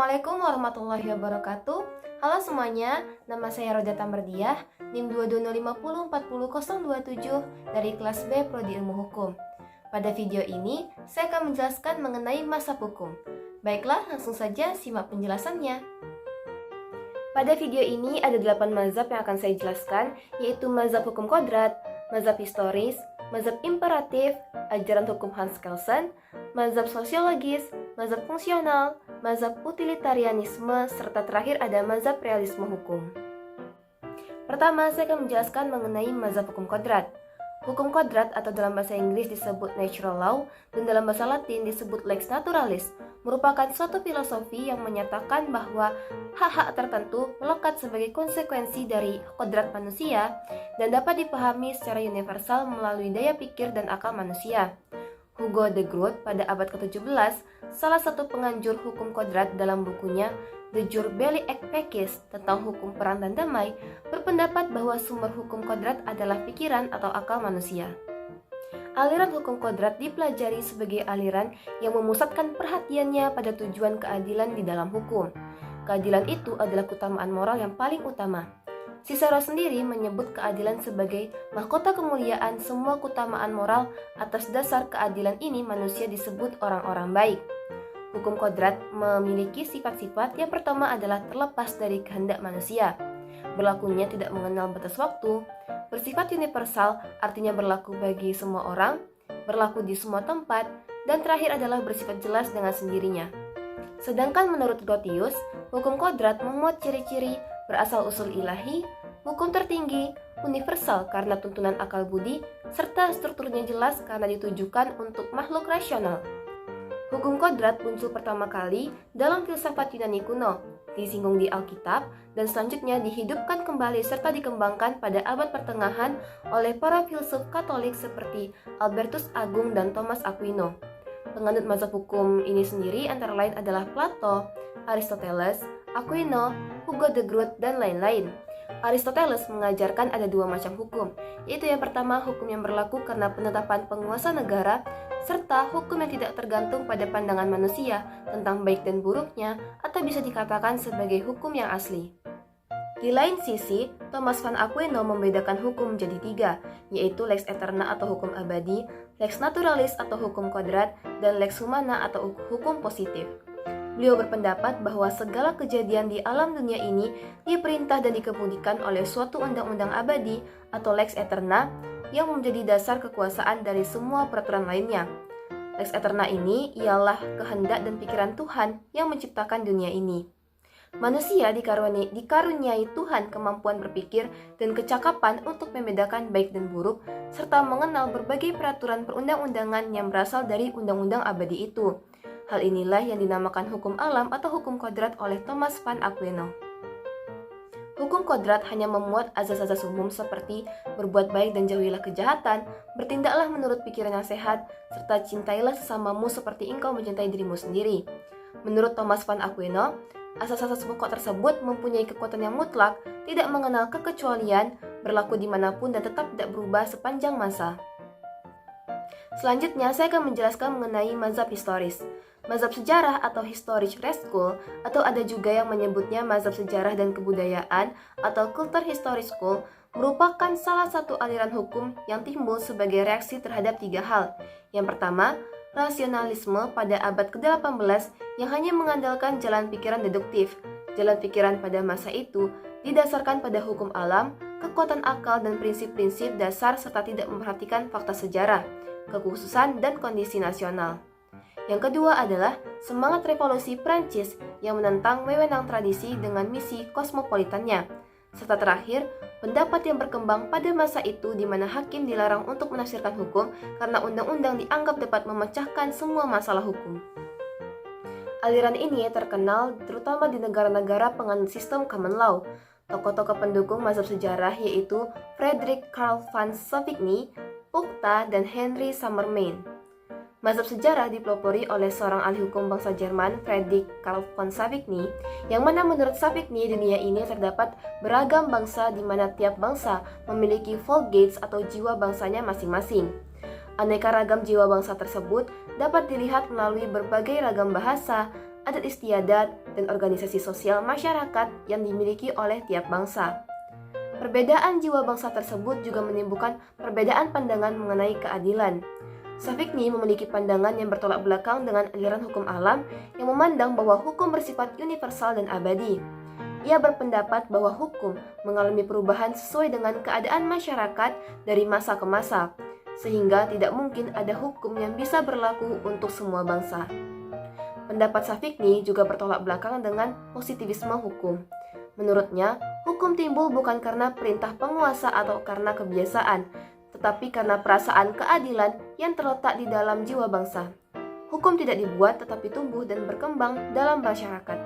Assalamualaikum warahmatullahi wabarakatuh. Halo semuanya, nama saya Roda Tamerdiah, NIM 225040027 dari kelas B Prodi Ilmu Hukum. Pada video ini, saya akan menjelaskan mengenai mazhab hukum. Baiklah, langsung saja simak penjelasannya. Pada video ini ada 8 mazhab yang akan saya jelaskan, yaitu mazhab hukum kodrat, mazhab historis, mazhab imperatif, ajaran hukum Hans Kelsen, mazhab sosiologis, mazhab fungsional, mazhab utilitarianisme, serta terakhir ada mazhab realisme hukum. Pertama, saya akan menjelaskan mengenai mazhab hukum kodrat. Hukum kodrat atau dalam bahasa Inggris disebut natural law dan dalam bahasa Latin disebut lex naturalis merupakan suatu filosofi yang menyatakan bahwa hak-hak tertentu melekat sebagai konsekuensi dari kodrat manusia dan dapat dipahami secara universal melalui daya pikir dan akal manusia. Hugo de Groot pada abad ke-17, salah satu penganjur hukum kodrat dalam bukunya De Jure Belli et Pacis tentang hukum perang dan damai, berpendapat bahwa sumber hukum kodrat adalah pikiran atau akal manusia. Aliran hukum kodrat dipelajari sebagai aliran yang memusatkan perhatiannya pada tujuan keadilan di dalam hukum. Keadilan itu adalah keutamaan moral yang paling utama. Cicero sendiri menyebut keadilan sebagai mahkota kemuliaan semua keutamaan moral. Atas dasar keadilan ini manusia disebut orang-orang baik. Hukum kodrat memiliki sifat-sifat. Yang pertama adalah terlepas dari kehendak manusia. Berlakunya tidak mengenal batas waktu. Bersifat universal, artinya berlaku bagi semua orang, berlaku di semua tempat, dan terakhir adalah bersifat jelas dengan sendirinya. Sedangkan menurut Grotius, hukum kodrat memuat ciri-ciri berasal usul ilahi, hukum tertinggi, universal karena tuntunan akal budi, serta strukturnya jelas karena ditujukan untuk makhluk rasional. Hukum kodrat muncul pertama kali dalam filsafat Yunani kuno, disinggung di Alkitab, dan selanjutnya dihidupkan kembali serta dikembangkan pada abad pertengahan oleh para filsuf Katolik seperti Albertus Agung dan Thomas Aquino. Penganut mazhab hukum ini sendiri antara lain adalah Plato, Aristoteles, Aquino, Hugo de Groot, dan lain-lain. Aristoteles mengajarkan ada dua macam hukum, yaitu yang pertama hukum yang berlaku karena penetapan penguasa negara, serta hukum yang tidak tergantung pada pandangan manusia tentang baik dan buruknya, atau bisa dikatakan sebagai hukum yang asli. Di lain sisi, Thomas van Aquino membedakan hukum menjadi tiga, yaitu lex eterna atau hukum abadi, lex naturalis atau hukum kodrat, dan lex humana atau hukum positif. Beliau berpendapat bahwa segala kejadian di alam dunia ini diperintah dan dikemudikan oleh suatu undang-undang abadi atau lex eterna yang menjadi dasar kekuasaan dari semua peraturan lainnya. Lex eterna ini ialah kehendak dan pikiran Tuhan yang menciptakan dunia ini. Manusia dikaruniai Tuhan kemampuan berpikir dan kecakapan untuk membedakan baik dan buruk, serta mengenal berbagai peraturan perundang-undangan yang berasal dari undang-undang abadi itu. Hal inilah yang dinamakan hukum alam atau hukum kodrat oleh Thomas van Aquino. Hukum kodrat hanya memuat azas-azas umum seperti berbuat baik dan jauhilah kejahatan, bertindaklah menurut pikiran yang sehat, serta cintailah sesamamu seperti engkau mencintai dirimu sendiri. Menurut Thomas van Aquino, asas-asas pokok tersebut mempunyai kekuatan yang mutlak, tidak mengenal kekecualian, berlaku dimanapun dan tetap tidak berubah sepanjang masa. Selanjutnya, saya akan menjelaskan mengenai mazhab historis. Mazhab sejarah atau historic school, atau ada juga yang menyebutnya mazhab sejarah dan kebudayaan atau culture history school, merupakan salah satu aliran hukum yang timbul sebagai reaksi terhadap tiga hal. Yang pertama, rasionalisme pada abad ke-18 yang hanya mengandalkan jalan pikiran deduktif. Jalan pikiran pada masa itu didasarkan pada hukum alam, kekuatan akal dan prinsip-prinsip dasar serta tidak memperhatikan fakta sejarah, kekhususan dan kondisi nasional. Yang kedua adalah semangat revolusi Prancis yang menentang wewenang tradisi dengan misi kosmopolitannya. Serta terakhir, pendapat yang berkembang pada masa itu di mana hakim dilarang untuk menafsirkan hukum karena undang-undang dianggap dapat memecahkan semua masalah hukum. Aliran ini terkenal terutama di negara-negara penganut sistem common law. Tokoh-tokoh pendukung mazhab sejarah yaitu Frederick Carl van Savigny, Pukta, dan Henry Summermain. Mazhab sejarah dipelopori oleh seorang ahli hukum bangsa Jerman, Frederick Carl von Savigny, yang mana menurut Savigny dunia ini terdapat beragam bangsa di mana tiap bangsa memiliki Volksgeist atau jiwa bangsanya masing-masing. Aneka ragam jiwa bangsa tersebut dapat dilihat melalui berbagai ragam bahasa, adat istiadat, dan organisasi sosial masyarakat yang dimiliki oleh tiap bangsa. Perbedaan jiwa bangsa tersebut juga menimbulkan perbedaan pandangan mengenai keadilan. Savigny memiliki pandangan yang bertolak belakang dengan aliran hukum alam yang memandang bahwa hukum bersifat universal dan abadi. Ia berpendapat bahwa hukum mengalami perubahan sesuai dengan keadaan masyarakat dari masa ke masa, sehingga tidak mungkin ada hukum yang bisa berlaku untuk semua bangsa. Pendapat Savigny juga bertolak belakang dengan positivisme hukum. Menurutnya, hukum timbul bukan karena perintah penguasa atau karena kebiasaan, tetapi karena perasaan keadilan yang terletak di dalam jiwa bangsa. Hukum tidak dibuat tetapi tumbuh dan berkembang dalam masyarakat.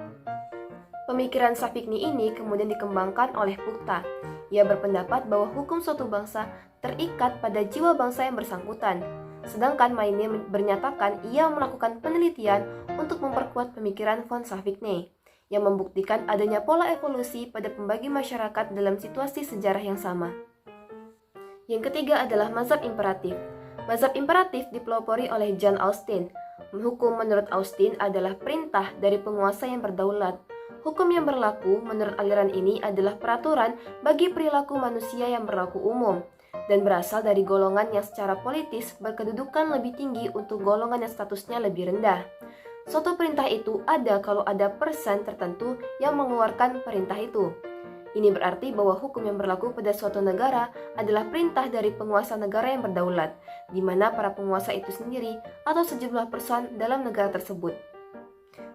Pemikiran Savigny ini kemudian dikembangkan oleh Pukta. Ia berpendapat bahwa hukum suatu bangsa terikat pada jiwa bangsa yang bersangkutan. Sedangkan Maine bernyatakan ia melakukan penelitian untuk memperkuat pemikiran von Savigny yang membuktikan adanya pola evolusi pada pembagi masyarakat dalam situasi sejarah yang sama. Yang ketiga adalah mazhab imperatif. Mazhab imperatif dipelopori oleh John Austin. Hukum menurut Austin adalah perintah dari penguasa yang berdaulat. Hukum yang berlaku menurut aliran ini adalah peraturan bagi perilaku manusia yang berlaku umum dan berasal dari golongan yang secara politis berkedudukan lebih tinggi untuk golongan yang statusnya lebih rendah. Suatu perintah itu ada kalau ada persen tertentu yang mengeluarkan perintah itu. Ini berarti bahwa hukum yang berlaku pada suatu negara adalah perintah dari penguasa negara yang berdaulat, di mana para penguasa itu sendiri atau sejumlah person dalam negara tersebut.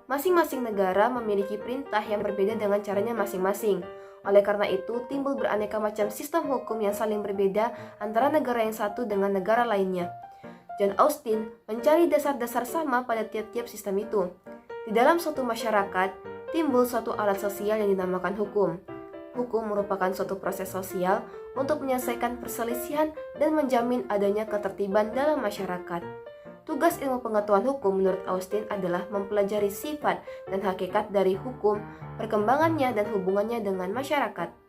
Masing-masing negara memiliki perintah yang berbeda dengan caranya masing-masing. Oleh karena itu, timbul beraneka macam sistem hukum yang saling berbeda antara negara yang satu dengan negara lainnya. John Austin mencari dasar-dasar sama pada tiap-tiap sistem itu. Di dalam suatu masyarakat, timbul suatu alat sosial yang dinamakan hukum. Hukum merupakan suatu proses sosial untuk menyelesaikan perselisihan dan menjamin adanya ketertiban dalam masyarakat. Tugas ilmu pengetahuan hukum menurut Austin adalah mempelajari sifat dan hakikat dari hukum, perkembangannya dan hubungannya dengan masyarakat.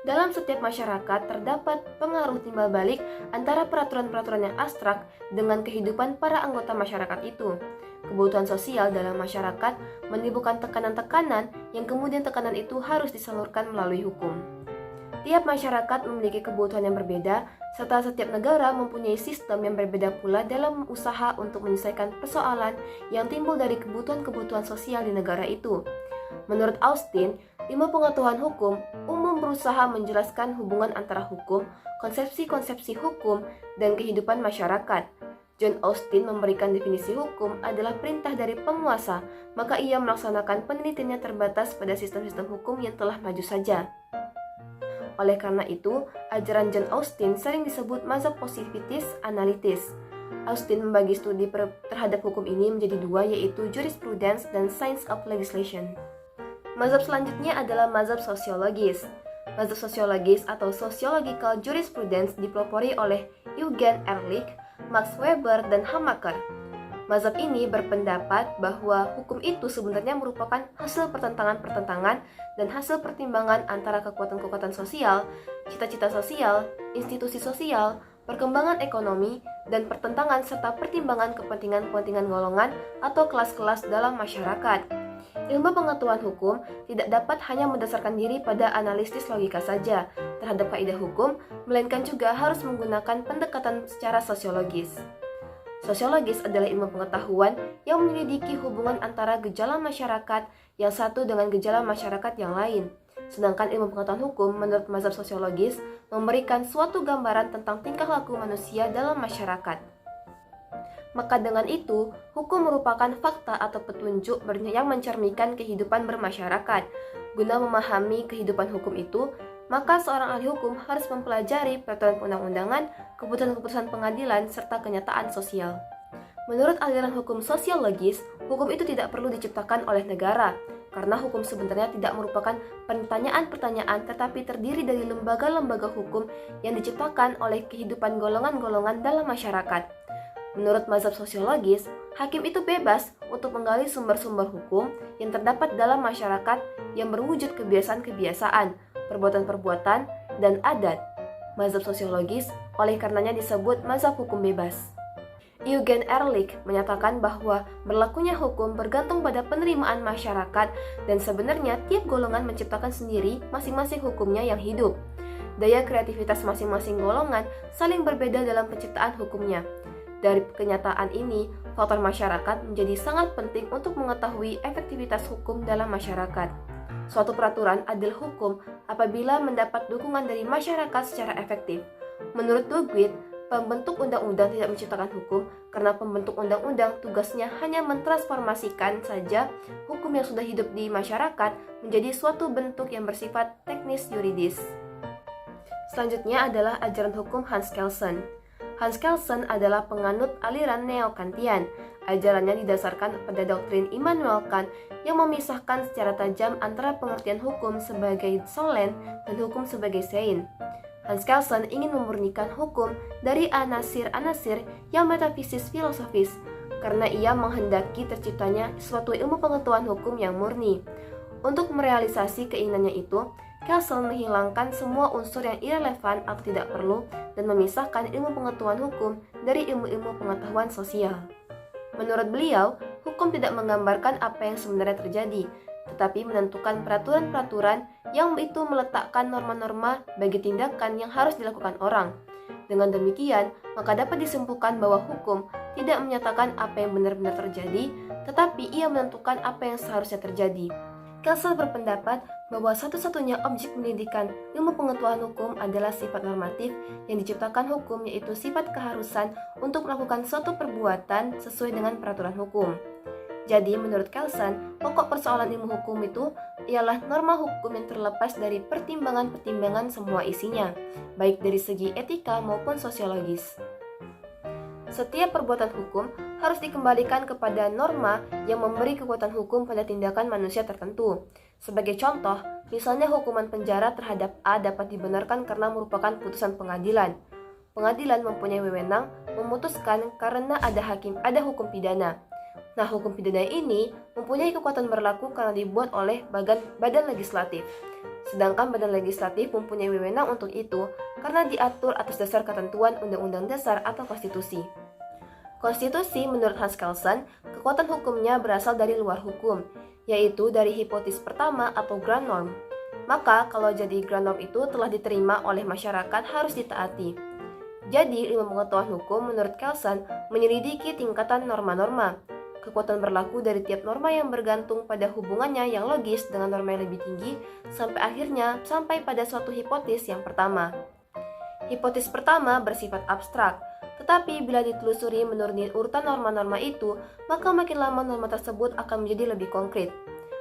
Dalam setiap masyarakat terdapat pengaruh timbal balik antara peraturan-peraturan yang abstrak dengan kehidupan para anggota masyarakat itu. Kebutuhan sosial dalam masyarakat menimbulkan tekanan-tekanan yang kemudian tekanan itu harus disalurkan melalui hukum. Tiap masyarakat memiliki kebutuhan yang berbeda, serta setiap negara mempunyai sistem yang berbeda pula dalam usaha untuk menyelesaikan persoalan yang timbul dari kebutuhan-kebutuhan sosial di negara itu. Menurut Austin, ilmu pengetahuan hukum umum berusaha menjelaskan hubungan antara hukum, konsepsi-konsepsi hukum, dan kehidupan masyarakat. John Austin memberikan definisi hukum adalah perintah dari penguasa, maka ia melaksanakan penelitiannya terbatas pada sistem-sistem hukum yang telah maju saja. Oleh karena itu, ajaran John Austin sering disebut mazhab positivist analitis. Austin membagi studi terhadap hukum ini menjadi dua, yaitu jurisprudence dan science of legislation. Mazhab selanjutnya adalah mazhab sosiologis. Mazhab sosiologis atau sociological jurisprudence dipelopori oleh Eugen Ehrlich, Max Weber, dan Hamaker. Mazhab ini berpendapat bahwa hukum itu sebenarnya merupakan hasil pertentangan-pertentangan dan hasil pertimbangan antara kekuatan-kekuatan sosial, cita-cita sosial, institusi sosial, perkembangan ekonomi, dan pertentangan serta pertimbangan kepentingan-kepentingan golongan atau kelas-kelas dalam masyarakat. Ilmu pengetahuan hukum tidak dapat hanya mendasarkan diri pada analisis logika saja terhadap kaidah hukum, melainkan juga harus menggunakan pendekatan secara sosiologis. Sosiologis adalah ilmu pengetahuan yang menyelidiki hubungan antara gejala masyarakat yang satu dengan gejala masyarakat yang lain. Sedangkan ilmu pengetahuan hukum menurut mazhab sosiologis memberikan suatu gambaran tentang tingkah laku manusia dalam masyarakat. Maka dengan itu, hukum merupakan fakta atau petunjuk yang mencerminkan kehidupan bermasyarakat. Guna memahami kehidupan hukum itu, maka seorang ahli hukum harus mempelajari peraturan undang-undangan, keputusan-keputusan pengadilan, serta kenyataan sosial. Menurut aliran hukum sosiologis, hukum itu tidak perlu diciptakan oleh negara, karena hukum sebenarnya tidak merupakan pertanyaan-pertanyaan tetapi terdiri dari lembaga-lembaga hukum yang diciptakan oleh kehidupan golongan-golongan dalam masyarakat. Menurut mazhab sosiologis, hakim itu bebas untuk menggali sumber-sumber hukum yang terdapat dalam masyarakat yang berwujud kebiasaan-kebiasaan, perbuatan-perbuatan, dan adat. Mazhab sosiologis oleh karenanya disebut mazhab hukum bebas. Eugen Ehrlich menyatakan bahwa berlakunya hukum bergantung pada penerimaan masyarakat dan sebenarnya tiap golongan menciptakan sendiri masing-masing hukumnya yang hidup. Daya kreativitas masing-masing golongan saling berbeda dalam penciptaan hukumnya. Dari kenyataan ini, faktor masyarakat menjadi sangat penting untuk mengetahui efektivitas hukum dalam masyarakat. Suatu peraturan adalah hukum apabila mendapat dukungan dari masyarakat secara efektif. Menurut Duguid, pembentuk undang-undang tidak menciptakan hukum karena pembentuk undang-undang tugasnya hanya mentransformasikan saja hukum yang sudah hidup di masyarakat menjadi suatu bentuk yang bersifat teknis yuridis. Selanjutnya adalah ajaran hukum Hans Kelsen. Hans Kelsen adalah penganut aliran Neo-Kantian. Ajarannya didasarkan pada doktrin Immanuel Kant yang memisahkan secara tajam antara pengertian hukum sebagai solen dan hukum sebagai sein. Hans Kelsen ingin memurnikan hukum dari anasir-anasir yang metafisis filosofis karena ia menghendaki terciptanya suatu ilmu pengetahuan hukum yang murni. Untuk merealisasi keinginannya itu, Kelsen menghilangkan semua unsur yang irrelevan atau tidak perlu dan memisahkan ilmu pengetahuan hukum dari ilmu-ilmu pengetahuan sosial. Menurut beliau, hukum tidak menggambarkan apa yang sebenarnya terjadi, tetapi menentukan peraturan-peraturan yang itu meletakkan norma-norma bagi tindakan yang harus dilakukan orang. Dengan demikian, maka dapat disimpulkan bahwa hukum tidak menyatakan apa yang benar-benar terjadi, tetapi ia menentukan apa yang seharusnya terjadi. Kelsen berpendapat bahwa satu-satunya objek pendidikan ilmu pengetahuan hukum adalah sifat normatif yang diciptakan hukum, yaitu sifat keharusan untuk melakukan suatu perbuatan sesuai dengan peraturan hukum. Jadi, menurut Kelsen, pokok persoalan ilmu hukum itu ialah norma hukum yang terlepas dari pertimbangan-pertimbangan semua isinya, baik dari segi etika maupun sosiologis. Setiap perbuatan hukum harus dikembalikan kepada norma yang memberi kekuatan hukum pada tindakan manusia tertentu. Sebagai contoh, misalnya hukuman penjara terhadap A dapat dibenarkan karena merupakan putusan pengadilan. Pengadilan mempunyai wewenang memutuskan karena ada hukum pidana. Nah, hukum pidana ini mempunyai kekuatan berlaku karena dibuat oleh badan legislatif. Sedangkan badan legislatif mempunyai wewenang untuk itu karena diatur atas dasar ketentuan undang-undang dasar atau konstitusi. Konstitusi menurut Hans Kelsen, kekuatan hukumnya berasal dari luar hukum, yaitu dari hipotesis pertama atau ground norm. Maka kalau jadi ground norm itu telah diterima oleh masyarakat harus ditaati. Jadi ilmu pengetahuan hukum menurut Kelsen menyelidiki tingkatan norma-norma. Kekuatan berlaku dari tiap norma yang bergantung pada hubungannya yang logis dengan norma yang lebih tinggi sampai pada suatu hipotesis yang pertama. Hipotesis pertama bersifat abstrak, tetapi bila ditelusuri menuruni urutan norma-norma itu, maka makin lama norma tersebut akan menjadi lebih konkret.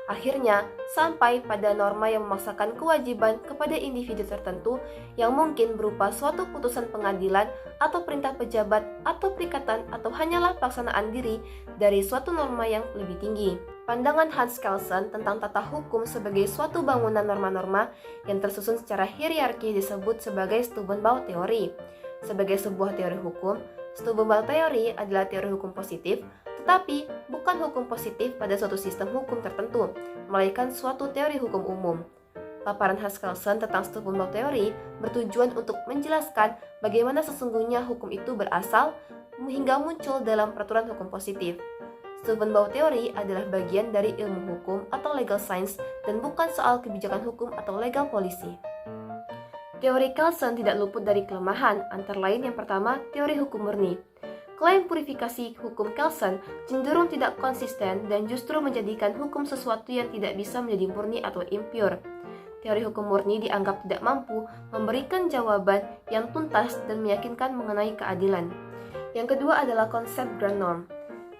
Akhirnya, sampai pada norma yang memaksakan kewajiban kepada individu tertentu yang mungkin berupa suatu putusan pengadilan atau perintah pejabat atau perikatan atau hanyalah pelaksanaan diri dari suatu norma yang lebih tinggi. Pandangan Hans Kelsen tentang tata hukum sebagai suatu bangunan norma-norma yang tersusun secara hierarki disebut sebagai Steubenbauer teori. Sebagai sebuah teori hukum, Steubenbauer teori adalah teori hukum positif, tetapi bukan hukum positif pada suatu sistem hukum tertentu, melainkan suatu teori hukum umum. Paparan Hans Kelsen tentang Steubenbauer teori bertujuan untuk menjelaskan bagaimana sesungguhnya hukum itu berasal hingga muncul dalam peraturan hukum positif. Steubenbauer teori adalah bagian dari ilmu hukum atau legal science dan bukan soal kebijakan hukum atau legal policy. Teori Kelsen tidak luput dari kelemahan, antara lain yang pertama, teori hukum murni. Klaim purifikasi hukum Kelsen cenderung tidak konsisten dan justru menjadikan hukum sesuatu yang tidak bisa menjadi murni atau impure. Teori hukum murni dianggap tidak mampu memberikan jawaban yang tuntas dan meyakinkan mengenai keadilan. Yang kedua adalah konsep ground norm.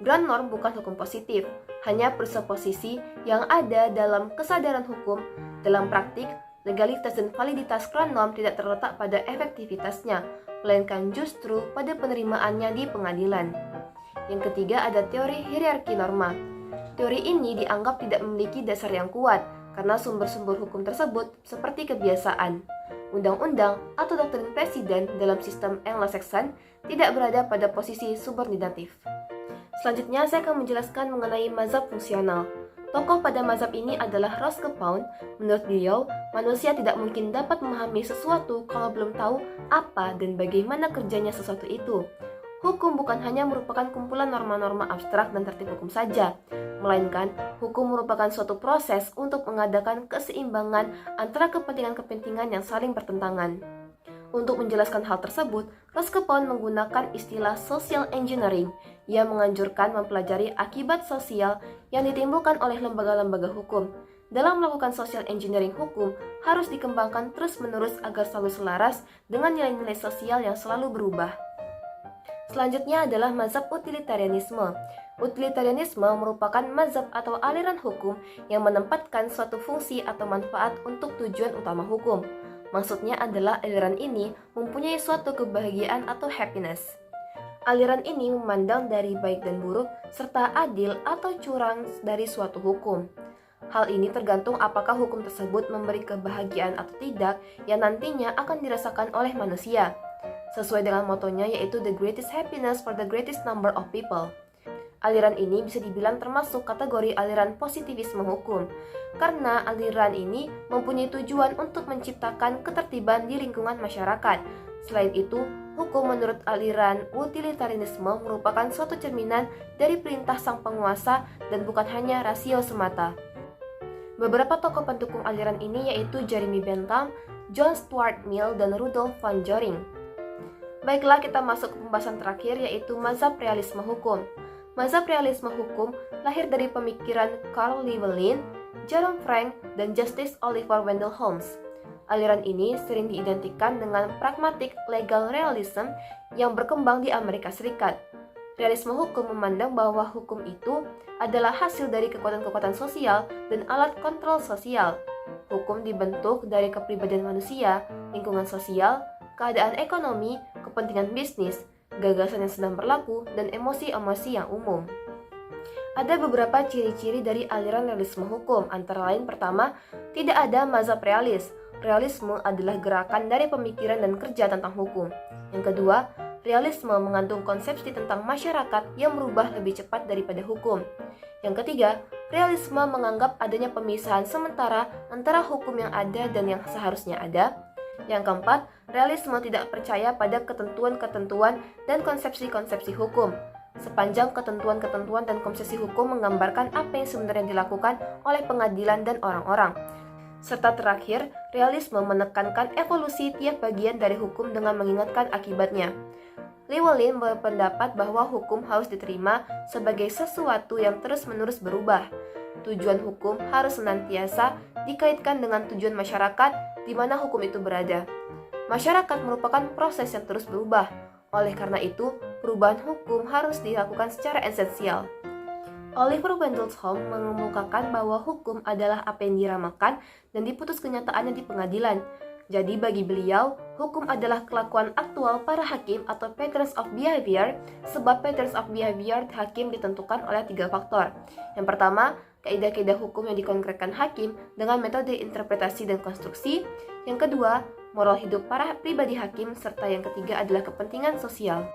Ground norm bukan hukum positif, hanya presupposisi yang ada dalam kesadaran hukum. Dalam praktik, legalitas dan validitas ground norm tidak terletak pada efektivitasnya, melainkan justru pada penerimaannya di pengadilan. Yang ketiga ada teori hierarki norma. Teori ini dianggap tidak memiliki dasar yang kuat karena sumber-sumber hukum tersebut seperti kebiasaan, undang-undang atau doktrin presiden dalam sistem Anglo-Saxon tidak berada pada posisi subordinatif. Selanjutnya saya akan menjelaskan mengenai mazhab fungsional. Tokoh pada mazhab ini adalah Roscoe Pound. Menurut beliau, manusia tidak mungkin dapat memahami sesuatu kalau belum tahu apa dan bagaimana kerjanya sesuatu itu. hukum bukan hanya merupakan kumpulan norma-norma abstrak dan tertib hukum saja, melainkan hukum merupakan suatu proses untuk mengadakan keseimbangan antara kepentingan-kepentingan yang saling bertentangan. Untuk menjelaskan hal tersebut, Roscoe menggunakan istilah social engineering yang menganjurkan mempelajari akibat sosial yang ditimbulkan oleh lembaga-lembaga hukum. Dalam melakukan social engineering hukum, harus dikembangkan terus-menerus agar selalu selaras dengan nilai-nilai sosial yang selalu berubah. Selanjutnya adalah mazhab utilitarianisme. Utilitarianisme merupakan mazhab atau aliran hukum yang menempatkan suatu fungsi atau manfaat untuk tujuan utama hukum. Maksudnya adalah aliran ini mempunyai suatu kebahagiaan atau happiness. Aliran ini memandang dari baik dan buruk serta adil atau curang dari suatu hukum. Hal ini tergantung apakah hukum tersebut memberi kebahagiaan atau tidak yang nantinya akan dirasakan oleh manusia. Sesuai dengan motonya yaitu the greatest happiness for the greatest number of people. Aliran ini bisa dibilang termasuk kategori aliran positivisme hukum, karena aliran ini mempunyai tujuan untuk menciptakan ketertiban di lingkungan masyarakat. Selain itu, hukum menurut aliran utilitarianisme merupakan suatu cerminan dari perintah sang penguasa dan bukan hanya rasio semata. Beberapa tokoh pendukung aliran ini yaitu Jeremy Bentham, John Stuart Mill, dan Rudolf von Joring. Baiklah, kita masuk ke pembahasan terakhir yaitu mazhab realisme hukum. Mazhab realisme hukum lahir dari pemikiran Carl Llewellyn, Jerome Frank, dan Justice Oliver Wendell Holmes. Aliran ini sering diidentikan dengan pragmatic legal realism yang berkembang di Amerika Serikat. Realisme hukum memandang bahwa hukum itu adalah hasil dari kekuatan-kekuatan sosial dan alat kontrol sosial. Hukum dibentuk dari kepribadian manusia, lingkungan sosial, keadaan ekonomi, kepentingan bisnis, gagasan yang sedang berlaku, dan emosi-emosi yang umum. Ada beberapa ciri-ciri dari aliran realisme hukum, antara lain pertama, tidak ada mazhab realis. Realisme adalah gerakan dari pemikiran dan kerja tentang hukum. Yang kedua, realisme mengandung konsepsi tentang masyarakat yang berubah lebih cepat daripada hukum. Yang ketiga, realisme menganggap adanya pemisahan sementara antara hukum yang ada dan yang seharusnya ada. Yang keempat, realisme tidak percaya pada ketentuan-ketentuan dan konsepsi-konsepsi hukum. Sepanjang ketentuan-ketentuan dan konsepsi hukum menggambarkan apa yang sebenarnya dilakukan oleh pengadilan dan orang-orang. Serta terakhir, realisme menekankan evolusi tiap bagian dari hukum dengan mengingatkan akibatnya. Llewellyn berpendapat bahwa hukum harus diterima sebagai sesuatu yang terus-menerus berubah. Tujuan hukum harus senantiasa dikaitkan dengan tujuan masyarakat di mana hukum itu berada. Masyarakat merupakan proses yang terus berubah. Oleh karena itu, perubahan hukum harus dilakukan secara esensial. Oliver Wendell Holmes mengemukakan bahwa hukum adalah apa yang diramalkan dan diputus kenyataannya di pengadilan. Jadi bagi beliau, hukum adalah kelakuan aktual para hakim atau patterns of behavior, sebab patterns of behavior hakim ditentukan oleh 3 faktor. Yang pertama, kaidah-kaidah hukum yang dikonkretkan hakim dengan metode interpretasi dan konstruksi. Yang kedua, moral hidup para pribadi hakim, serta yang ketiga adalah kepentingan sosial.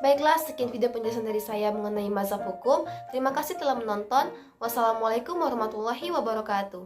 Baiklah, sekian video penjelasan dari saya mengenai mazhab hukum. Terima kasih telah menonton. Wassalamualaikum warahmatullahi wabarakatuh.